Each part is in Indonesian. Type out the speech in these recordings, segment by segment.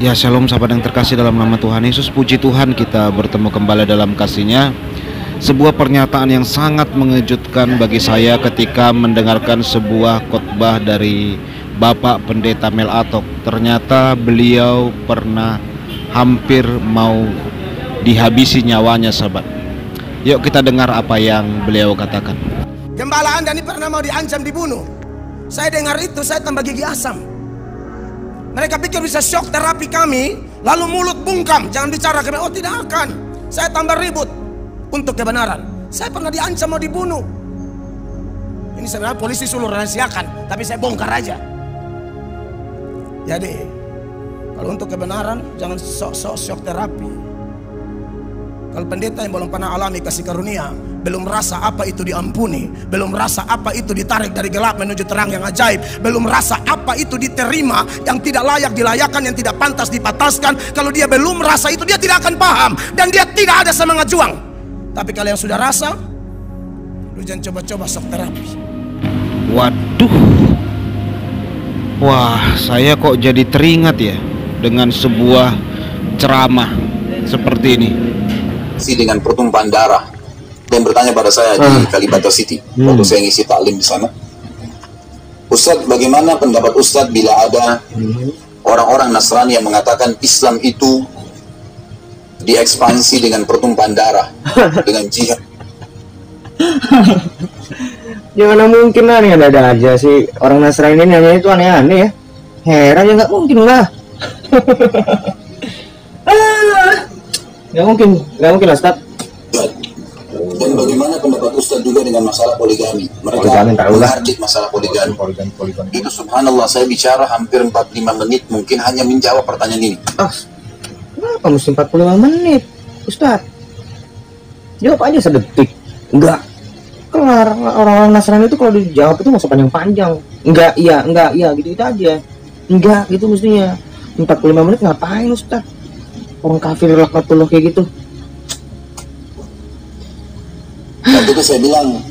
Ya, shalom sahabat yang terkasih dalam nama Tuhan Yesus. Puji Tuhan kita bertemu kembali dalam kasih-Nya. Sebuah pernyataan yang sangat mengejutkan bagi saya ketika mendengarkan sebuah khotbah dari Bapak Pendeta Mel Atok. Ternyata beliau pernah hampir mau dihabisi nyawanya, sahabat. Yuk kita dengar apa yang beliau katakan. Gembala Anda ini pernah mau diancam dibunuh. Saya dengar itu, saya tambah gigi asam. Mereka pikir bisa shock terapi kami, lalu mulut bungkam, jangan bicara kami. Oh tidak akan, saya tambah ribut untuk kebenaran. Saya pernah diancam mau dibunuh. Ini sebenarnya polisi suruh rahasiakan, tapi saya bongkar aja. Jadi kalau untuk kebenaran jangan sok-sok shock terapi. Kalau pendeta yang belum pernah alami kasih karunia, belum rasa apa itu diampuni, belum rasa apa itu ditarik dari gelap menuju terang yang ajaib, belum rasa apa itu diterima yang tidak layak dilayakan, yang tidak pantas dipataskan. Kalau dia belum rasa itu, dia tidak akan paham dan dia tidak ada semangat juang. Tapi kalau yang sudah rasa, lu jangan coba-coba shock terapi. Waduh, wah, saya kok jadi teringat ya dengan sebuah ceramah seperti ini. Dengan pertumpahan darah, dan bertanya pada saya di Kalibata City waktu saya ngisi taklim di sana, Ustadz, bagaimana pendapat Ustadz bila ada orang-orang Nasrani yang mengatakan Islam itu diekspansi dengan pertumpahan darah, dengan jihad? Ya mana mungkin lah, nih ada aja sih orang Nasrani ini nanya itu aneh-aneh ya. Heran ya, nggak mungkin lah. Nggak mungkin lah, Ustaz. Dan bagaimana pendapat Ustaz juga dengan masalah poligami? Mereka menghardik masalah poligami. Itu subhanallah, saya bicara hampir 45 menit, mungkin hanya menjawab pertanyaan ini. Kenapa mesti 45 menit, Ustaz? Jawab aja sedetik. Enggak. Kelar, orang-orang Nasrani itu kalau dijawab itu masa panjang-panjang. Enggak, iya, gitu aja. Enggak, gitu mestinya. 45 menit ngapain, Ustaz? Orang kafir laknatullah kayak gitu. Waktu itu saya bilang,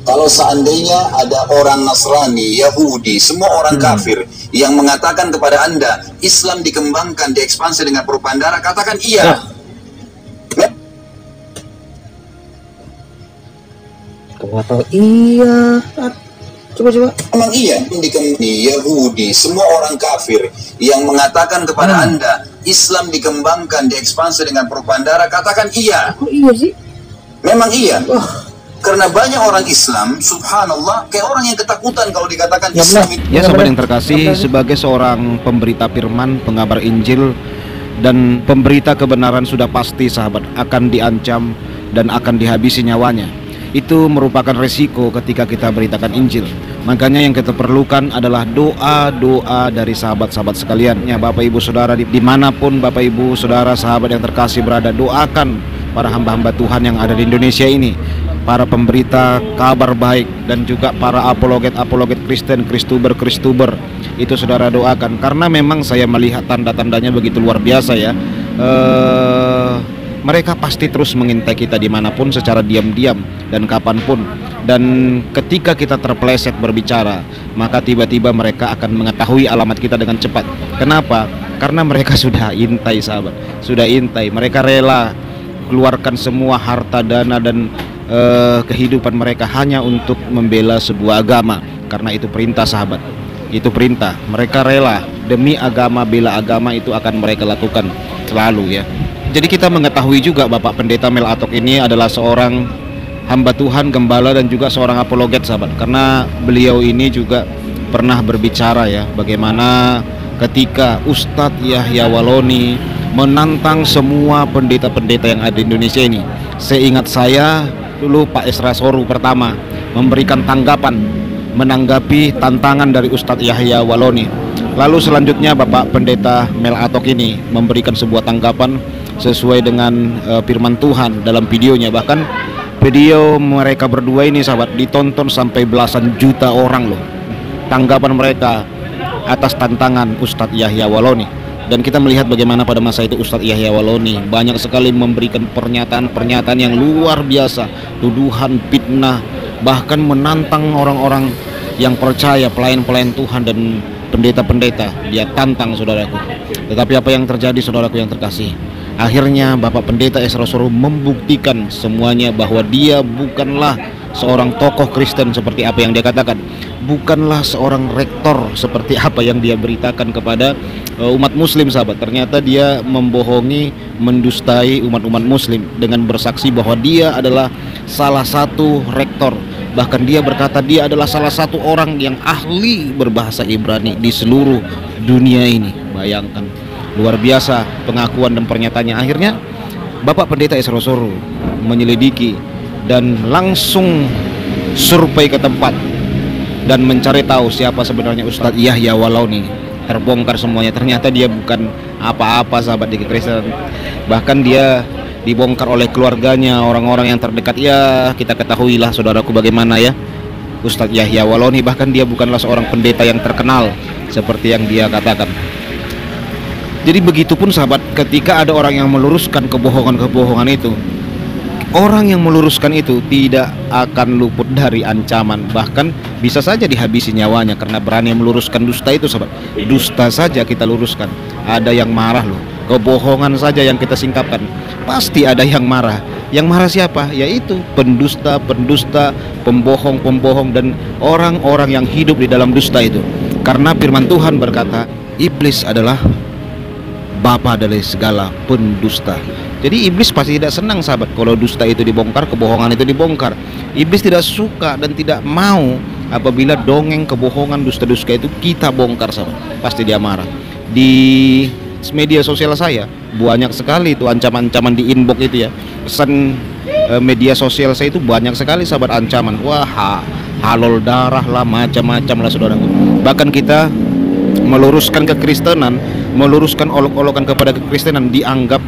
kalau seandainya ada orang Nasrani, Yahudi, semua orang kafir yang mengatakan kepada Anda Islam dikembangkan, diekspansi dengan perubahan darah, katakan iya. Atau iya. Coba. Memang iya, di Yahudi, semua orang kafir yang mengatakan kepada Anda Islam dikembangkan, diekspansi dengan perubahan darah, katakan iya. Kok iya sih? Memang iya. Karena banyak orang Islam, subhanallah, kayak orang yang ketakutan kalau dikatakan Islam itu. Ya sahabat yang terkasih, sebagai seorang pemberita firman, pengabar Injil dan pemberita kebenaran, sudah pasti sahabat akan diancam dan akan dihabisi nyawanya. Itu merupakan resiko ketika kita beritakan Injil. Makanya yang kita perlukan adalah doa-doa dari sahabat-sahabat sekalian. Ya Bapak Ibu Saudara, dimanapun Bapak Ibu Saudara sahabat yang terkasih berada, doakan para hamba-hamba Tuhan yang ada di Indonesia ini, para pemberita kabar baik dan juga para apologet Kristen, Kristuber. Itu saudara doakan, karena memang saya melihat tanda-tandanya begitu luar biasa ya. Mereka pasti terus mengintai kita dimanapun secara diam-diam dan kapanpun. Dan ketika kita terpeleset berbicara, maka tiba-tiba mereka akan mengetahui alamat kita dengan cepat. Kenapa? Karena mereka sudah intai sahabat, sudah intai. Mereka rela keluarkan semua harta, dana dan kehidupan mereka hanya untuk membela sebuah agama. Karena itu perintah sahabat, itu perintah. Mereka rela demi agama, bela agama, itu akan mereka lakukan selalu ya. Jadi kita mengetahui juga Bapak Pendeta Mel Atok ini adalah seorang hamba Tuhan, gembala dan juga seorang apologet sahabat. Karena beliau ini juga pernah berbicara ya, bagaimana ketika Ustadz Yahya Waloni menantang semua pendeta-pendeta yang ada di Indonesia ini. Seingat saya dulu Pak Esra Soru pertama memberikan tanggapan menanggapi tantangan dari Ustadz Yahya Waloni. Lalu selanjutnya Bapak Pendeta Mel Atok ini memberikan sebuah tanggapan sesuai dengan firman Tuhan dalam videonya. Bahkan video mereka berdua ini sahabat ditonton sampai belasan juta orang loh, tanggapan mereka atas tantangan Ustadz Yahya Waloni. Dan kita melihat bagaimana pada masa itu Ustadz Yahya Waloni banyak sekali memberikan pernyataan-pernyataan yang luar biasa, tuduhan, fitnah, bahkan menantang orang-orang yang percaya, pelayan-pelayan Tuhan dan pendeta-pendeta, dia tantang saudaraku. Tetapi apa yang terjadi saudaraku yang terkasih? Akhirnya Bapak Pendeta Esra Soro membuktikan semuanya bahwa dia bukanlah seorang tokoh Kristen seperti apa yang dia katakan, bukanlah seorang rektor seperti apa yang dia beritakan kepada umat muslim sahabat. Ternyata dia membohongi, mendustai umat-umat muslim dengan bersaksi bahwa dia adalah salah satu rektor. Bahkan dia berkata dia adalah salah satu orang yang ahli berbahasa Ibrani di seluruh dunia ini. Bayangkan, luar biasa pengakuan dan pernyataannya. Akhirnya Bapak Pendeta Esra Soro menyelidiki dan langsung survei ke tempat dan mencari tahu siapa sebenarnya Ustadz Yahya Walauni. Terbongkar semuanya, ternyata dia bukan apa-apa sahabat di kekristenan. Bahkan dia dibongkar oleh keluarganya, orang-orang yang terdekat. Ya, kita ketahuilah saudaraku bagaimana ya Ustadz Yahya Walauni. Bahkan dia bukanlah seorang pendeta yang terkenal seperti yang dia katakan. Jadi begitupun sahabat, ketika ada orang yang meluruskan kebohongan-kebohongan itu, orang yang meluruskan itu tidak akan luput dari ancaman. Bahkan bisa saja dihabisi nyawanya karena berani meluruskan dusta itu sahabat. Dusta saja kita luruskan, ada yang marah loh. Kebohongan saja yang kita singkapkan, pasti ada yang marah. Yang marah siapa? Yaitu pendusta, pembohong, dan orang-orang yang hidup di dalam dusta itu. Karena firman Tuhan berkata, iblis adalah bapa dari segala pendusta. Jadi iblis pasti tidak senang sahabat kalau dusta itu dibongkar, kebohongan itu dibongkar. Iblis tidak suka dan tidak mau apabila dongeng, kebohongan, dusta-dusta itu kita bongkar sahabat. Pasti dia marah. Di media sosial saya banyak sekali itu ancaman-ancaman di inbox itu ya. Pesan media sosial saya itu banyak sekali sahabat ancaman. Wah, halal darah lah, macam-macam lah saudaraku. Bahkan kita meluruskan kekristenan, meluruskan olok-olokan kepada kekristenan dianggap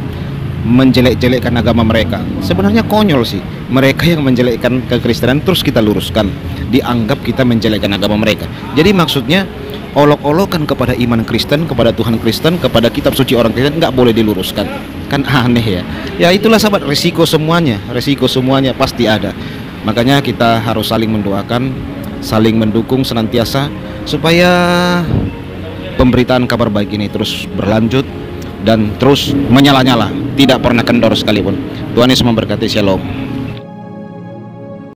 menjelek-jelekkan agama mereka. Sebenarnya konyol sih, mereka yang menjelekkan kekristenan terus kita luruskan, dianggap kita menjelekkan agama mereka. Jadi maksudnya olok-olokan kepada iman Kristen, kepada Tuhan Kristen, kepada kitab suci orang Kristen nggak boleh diluruskan. Kan aneh ya. Ya itulah sahabat, resiko semuanya pasti ada. Makanya kita harus saling mendoakan, saling mendukung senantiasa supaya pemberitaan kabar baik ini terus berlanjut dan terus menyala-nyala, tidak pernah kendor sekalipun. Tuhan Yesus memberkati. Shalom.